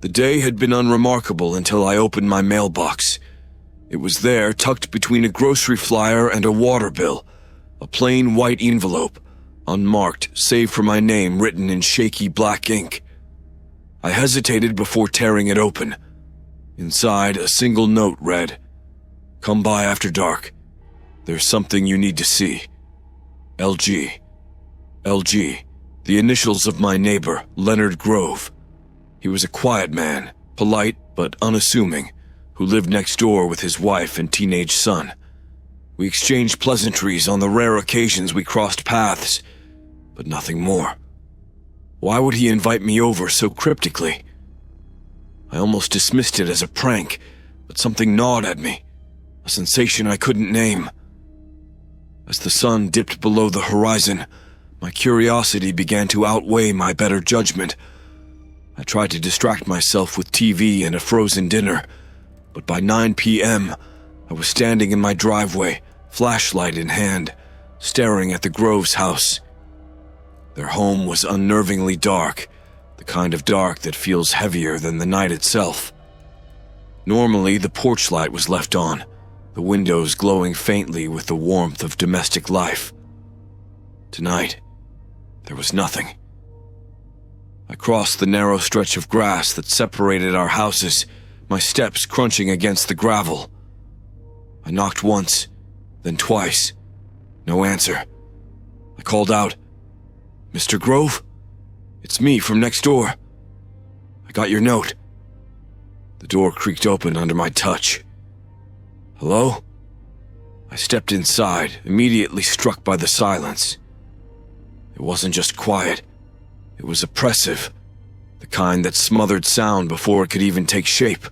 The day had been unremarkable until I opened my mailbox. It was there, tucked between a grocery flyer and a water bill, a plain white envelope, unmarked save for my name written in shaky black ink. I hesitated before tearing it open. Inside, a single note read, "Come by after dark. There's something you need to see. LG. LG, the initials of my neighbor, Leonard Grove. He was a quiet man, polite but unassuming, who lived next door with his wife and teenage son. We exchanged pleasantries on the rare occasions we crossed paths, but nothing more. Why would he invite me over so cryptically? I almost dismissed it as a prank, but something gnawed at me, a sensation I couldn't name. As the sun dipped below the horizon, my curiosity began to outweigh my better judgment. I tried to distract myself with TV and a frozen dinner, but by 9 p.m., I was standing in my driveway, flashlight in hand, staring at the Groves' house. Their home was unnervingly dark, the kind of dark that feels heavier than the night itself. Normally, the porch light was left on, the windows glowing faintly with the warmth of domestic life. Tonight, there was nothing. I crossed the narrow stretch of grass that separated our houses, my steps crunching against the gravel. I knocked once, then twice. No answer. I called out, "Mr. Grove? It's me from next door. I got your note." The door creaked open under my touch. "Hello?" I stepped inside, immediately struck by the silence. It wasn't just quiet. It was oppressive, the kind that smothered sound before it could even take shape.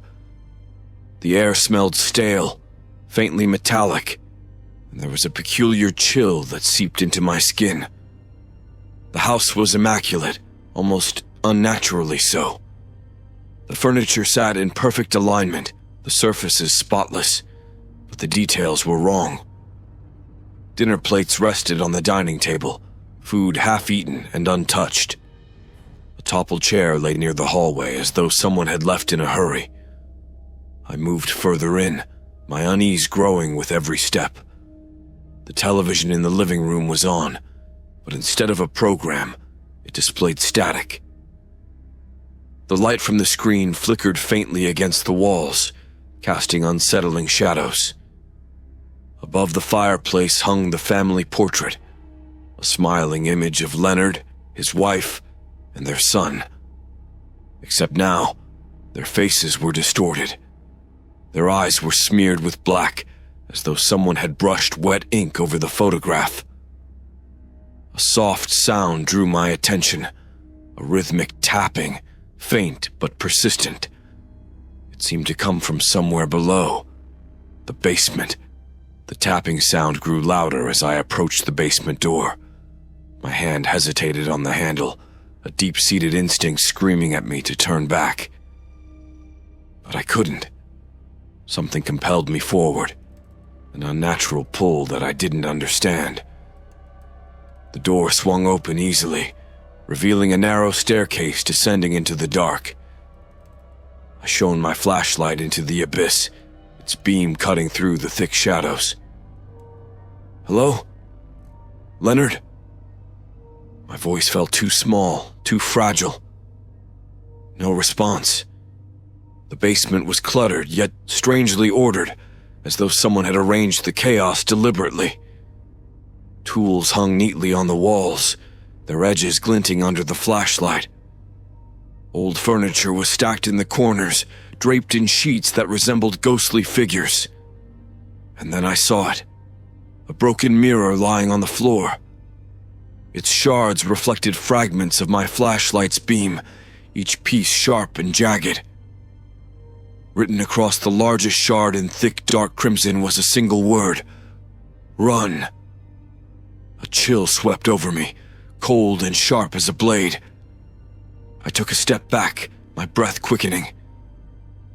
The air smelled stale, faintly metallic, and there was a peculiar chill that seeped into my skin. The house was immaculate, almost unnaturally so. The furniture sat in perfect alignment, the surfaces spotless, but the details were wrong. Dinner plates rested on the dining table, food half-eaten and untouched. A toppled chair lay near the hallway as though someone had left in a hurry. I moved further in, my unease growing with every step. The television in the living room was on, but instead of a program, it displayed static. The light from the screen flickered faintly against the walls, casting unsettling shadows. Above the fireplace hung the family portrait, a smiling image of Leonard, his wife, and their son. Except now, their faces were distorted. Their eyes were smeared with black, as though someone had brushed wet ink over the photograph. A soft sound drew my attention, a rhythmic tapping, faint but persistent. It seemed to come from somewhere below, the basement. The tapping sound grew louder as I approached the basement door. My hand hesitated on the handle, a deep-seated instinct screaming at me to turn back. But I couldn't. Something compelled me forward, an unnatural pull that I didn't understand. The door swung open easily, revealing a narrow staircase descending into the dark. I shone my flashlight into the abyss, its beam cutting through the thick shadows. "Hello? Leonard?" My voice felt too small, too fragile. No response. The basement was cluttered, yet strangely ordered, as though someone had arranged the chaos deliberately. Tools hung neatly on the walls, their edges glinting under the flashlight. Old furniture was stacked in the corners, draped in sheets that resembled ghostly figures. And then I saw it, a broken mirror lying on the floor. Its shards reflected fragments of my flashlight's beam, each piece sharp and jagged. Written across the largest shard in thick dark crimson was a single word: "Run." A chill swept over me, cold and sharp as a blade. I took a step back, my breath quickening.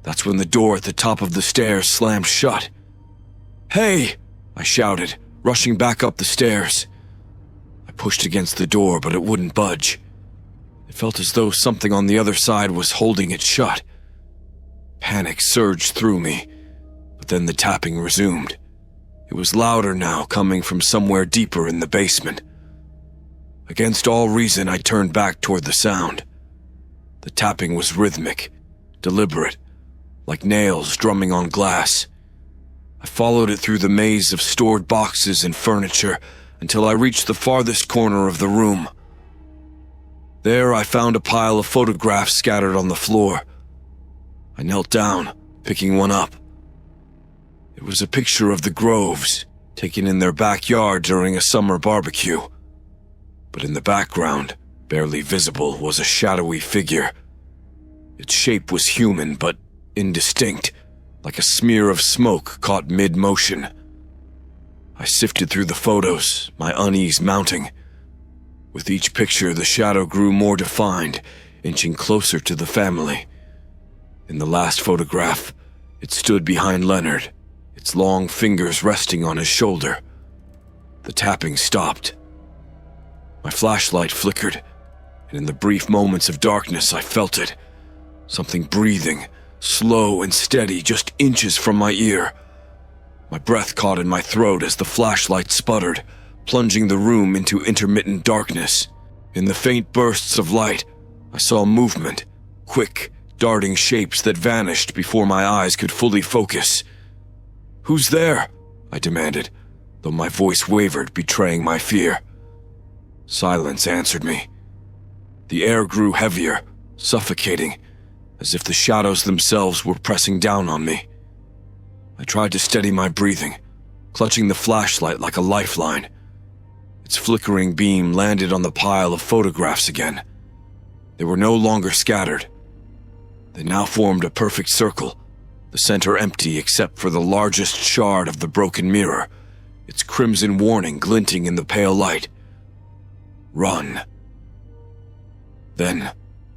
That's when the door at the top of the stairs slammed shut. "Hey!" I shouted, rushing back up the stairs. I pushed against the door, but it wouldn't budge. It It felt as though something on the other side was holding it shut. Panic surged through me, but then the tapping resumed. It was louder now, coming from somewhere deeper in the basement. Against all reason, I turned back toward the sound. The tapping was rhythmic, deliberate, like nails drumming on glass. I followed it through the maze of stored boxes and furniture until I reached the farthest corner of the room. There I found a pile of photographs scattered on the floor. I knelt down, picking one up. It was a picture of the Groves, taken in their backyard during a summer barbecue. But in the background, barely visible, was a shadowy figure. Its shape was human, but indistinct, like a smear of smoke caught mid-motion. I sifted through the photos, my unease mounting. With each picture, the shadow grew more defined, inching closer to the family. In the last photograph, it stood behind Leonard, its long fingers resting on his shoulder. The tapping stopped. My flashlight flickered, and in the brief moments of darkness, I felt it. Something breathing, slow and steady, just inches from my ear. My breath caught in my throat as the flashlight sputtered, plunging the room into intermittent darkness. In the faint bursts of light, I saw movement, quick, darting shapes that vanished before my eyes could fully focus. "Who's there?" I demanded, though my voice wavered, betraying my fear. Silence answered me. The air grew heavier, suffocating, as if the shadows themselves were pressing down on me. I tried to steady my breathing, clutching the flashlight like a lifeline. Its flickering beam landed on the pile of photographs again. They were no longer scattered. They now formed a perfect circle, the center empty except for the largest shard of the broken mirror, its crimson warning glinting in the pale light. Run. Then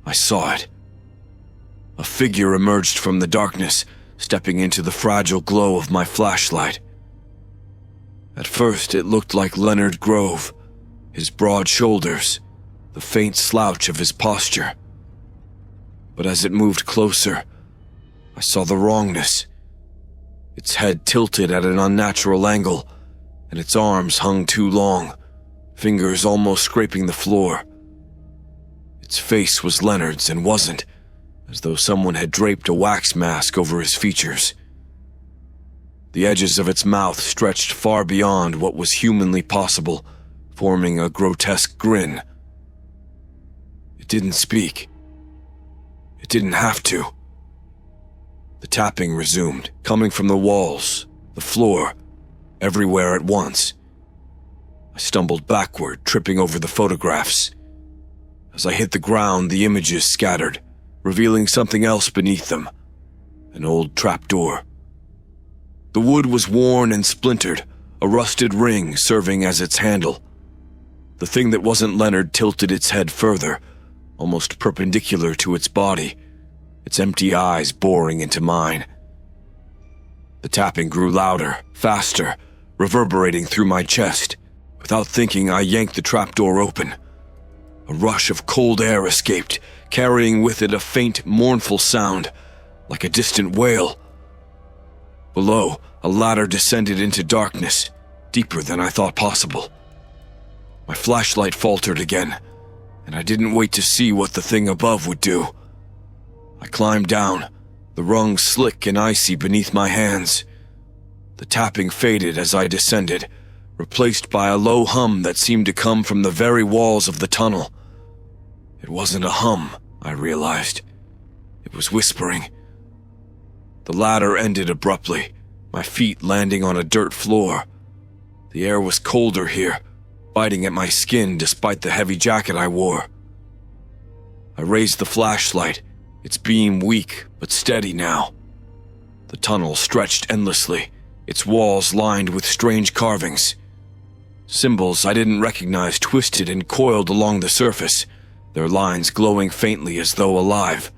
I saw it. A figure emerged from the darkness, stepping into the fragile glow of my flashlight. At first, it looked like Leonard Grove, his broad shoulders, the faint slouch of his posture. But as it moved closer, I saw the wrongness. Its head tilted at an unnatural angle, and its arms hung too long, fingers almost scraping the floor. Its face was Leonard's and wasn't, as though someone had draped a wax mask over his features. The edges of its mouth stretched far beyond what was humanly possible, forming a grotesque grin. It didn't speak. It didn't have to. The tapping resumed, coming from the walls, the floor, everywhere at once. I stumbled backward, tripping over the photographs. As I hit the ground, the images scattered, revealing something else beneath them, an old trapdoor. The wood was worn and splintered, a rusted ring serving as its handle. The thing that wasn't Leonard tilted its head further, almost perpendicular to its body, its empty eyes boring into mine. The tapping grew louder, faster, reverberating through my chest. Without thinking, I yanked the trapdoor open. A rush of cold air escaped, carrying with it a faint, mournful sound, like a distant wail. Below, a ladder descended into darkness, deeper than I thought possible. My flashlight faltered again, and I didn't wait to see what the thing above would do. I climbed down, the rungs slick and icy beneath my hands. The tapping faded as I descended, replaced by a low hum that seemed to come from the very walls of the tunnel. It wasn't a hum, I realized. It was whispering. The ladder ended abruptly, my feet landing on a dirt floor. The air was colder here, biting at my skin despite the heavy jacket I wore. I raised the flashlight, its beam weak but steady now. The tunnel stretched endlessly, its walls lined with strange carvings. Symbols I didn't recognize twisted and coiled along the surface, their lines glowing faintly as though alive.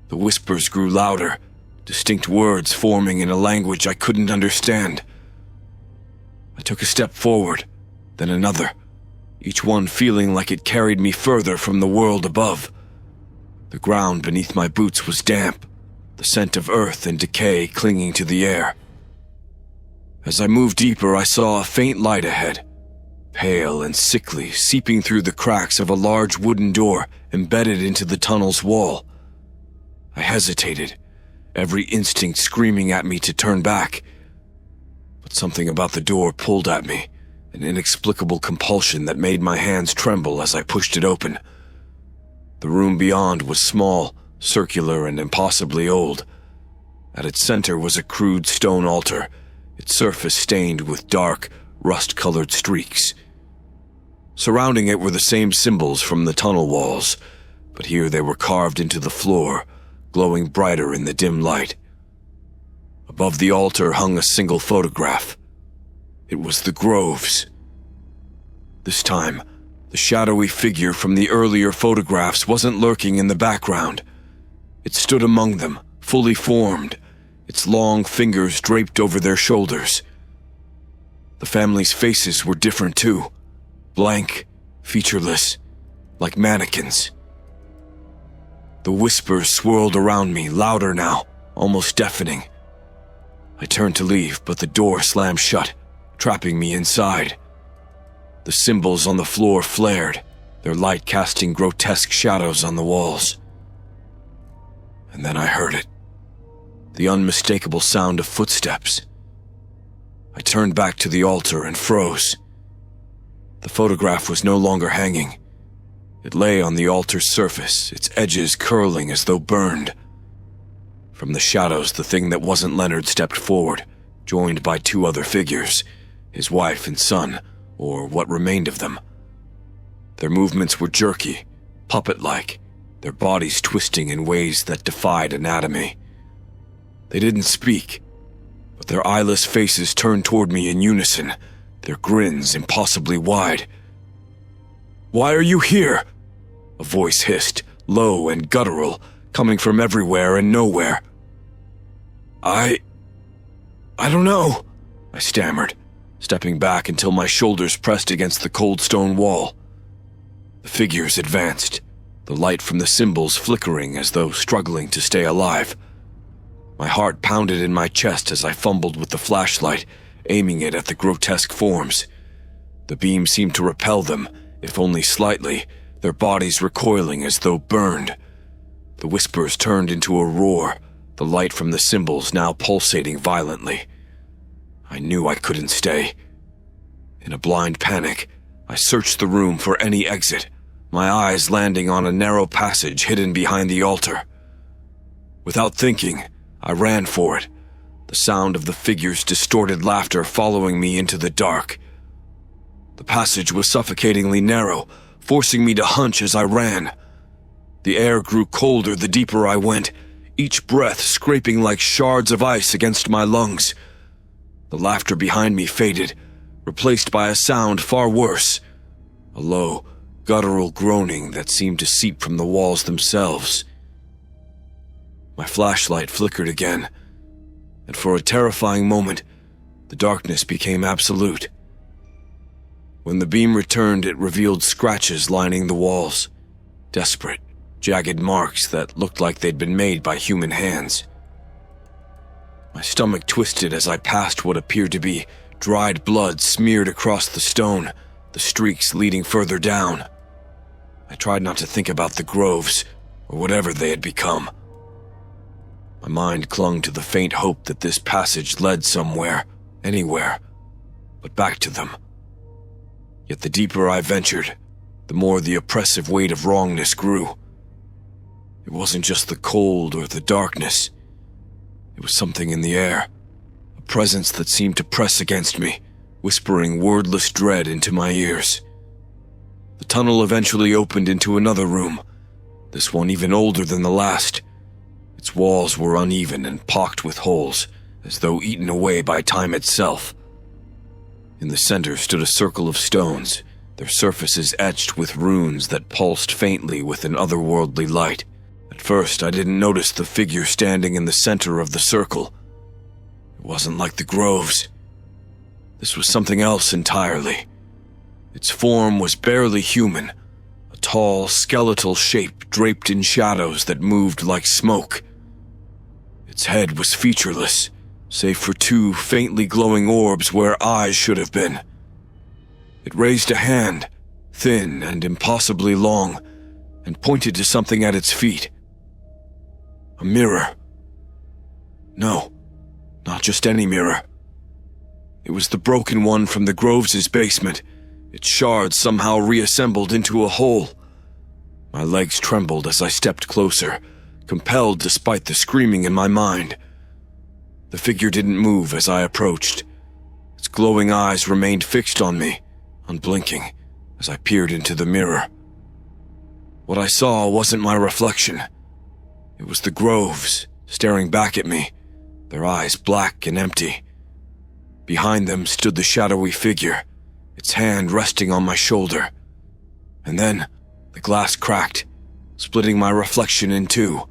The whispers grew louder, distinct words forming in a language I couldn't understand. I took a step forward, then another. each one feeling like it carried me further from the world above. The ground beneath my boots was damp, the scent of earth and decay clinging to the air. As I moved deeper, I saw a faint light ahead, pale and sickly, seeping through the cracks of a large wooden door embedded into the tunnel's wall. I hesitated, every instinct screaming at me to turn back. But something about the door pulled at me, an inexplicable compulsion that made my hands tremble as I pushed it open. The room beyond was small, circular, and impossibly old. At its center was a crude stone altar, its surface stained with dark, rust-colored streaks. Surrounding it were the same symbols from the tunnel walls, but here they were carved into the floor, glowing brighter in the dim light. Above the altar hung a single photograph. It was the Groves. This time, the shadowy figure from the earlier photographs wasn't lurking in the background. It stood among them, fully formed, its long fingers draped over their shoulders. The family's faces were different too, blank, featureless, like mannequins. The whispers swirled around me, louder now, almost deafening. I turned to leave, but the door slammed shut, trapping me inside. The symbols on the floor flared, their light casting grotesque shadows on the walls. And then I heard it. The unmistakable sound of footsteps. I turned back to the altar and froze. The photograph was no longer hanging. It lay on the altar's surface, its edges curling as though burned. From the shadows, the thing that wasn't Leonard stepped forward, joined by two other figures, his wife and son, or what remained of them. Their movements were jerky, puppet-like, their bodies twisting in ways that defied anatomy. They didn't speak, but their eyeless faces turned toward me in unison, their grins impossibly wide. "Why are you here?" a voice hissed, low and guttural, coming from everywhere and nowhere. I don't know," I stammered, stepping back until my shoulders pressed against the cold stone wall. The figures advanced, the light from the symbols flickering as though struggling to stay alive. My heart pounded in my chest as I fumbled with the flashlight, aiming it at the grotesque forms. The beam seemed to repel them, if only slightly, their bodies recoiling as though burned. The whispers turned into a roar, the light from the symbols now pulsating violently. I knew I couldn't stay. In a blind panic, I searched the room for any exit, my eyes landing on a narrow passage hidden behind the altar. Without thinking, I ran for it, the sound of the figures' distorted laughter following me into the dark. The passage was suffocatingly narrow, forcing me to hunch as I ran. The air grew colder the deeper I went, each breath scraping like shards of ice against my lungs. The laughter behind me faded, replaced by a sound far worse, a low, guttural groaning that seemed to seep from the walls themselves. My flashlight flickered again, and for a terrifying moment, the darkness became absolute. When the beam returned, it revealed scratches lining the walls, desperate, jagged marks that looked like they'd been made by human hands. My stomach twisted as I passed what appeared to be dried blood smeared across the stone, the streaks leading further down. I tried not to think about the Groves, or whatever they had become. My mind clung to the faint hope that this passage led somewhere, anywhere, but back to them. Yet the deeper I ventured, the more the oppressive weight of wrongness grew. It wasn't just the cold or the darkness. It was something in the air, a presence that seemed to press against me, whispering wordless dread into my ears. The tunnel eventually opened into another room, this one even older than the last. Its walls were uneven and pocked with holes, as though eaten away by time itself. In the center stood a circle of stones, their surfaces etched with runes that pulsed faintly with an otherworldly light. At first, I didn't notice the figure standing in the center of the circle. It wasn't like the Groves. This was something else entirely. Its form was barely human, a tall, skeletal shape draped in shadows that moved like smoke. Its head was featureless, save for two faintly glowing orbs where eyes should have been. It raised a hand, thin and impossibly long, and pointed to something at its feet. A mirror. No, not just any mirror. It was the broken one from the Groves' basement, its shards somehow reassembled into a whole. My legs trembled as I stepped closer, compelled despite the screaming in my mind. The figure didn't move as I approached. Its glowing eyes remained fixed on me, unblinking, as I peered into the mirror. What I saw wasn't my reflection. It was the Groves, staring back at me, their eyes black and empty. Behind them stood the shadowy figure, its hand resting on my shoulder. And then, the glass cracked, splitting my reflection in two.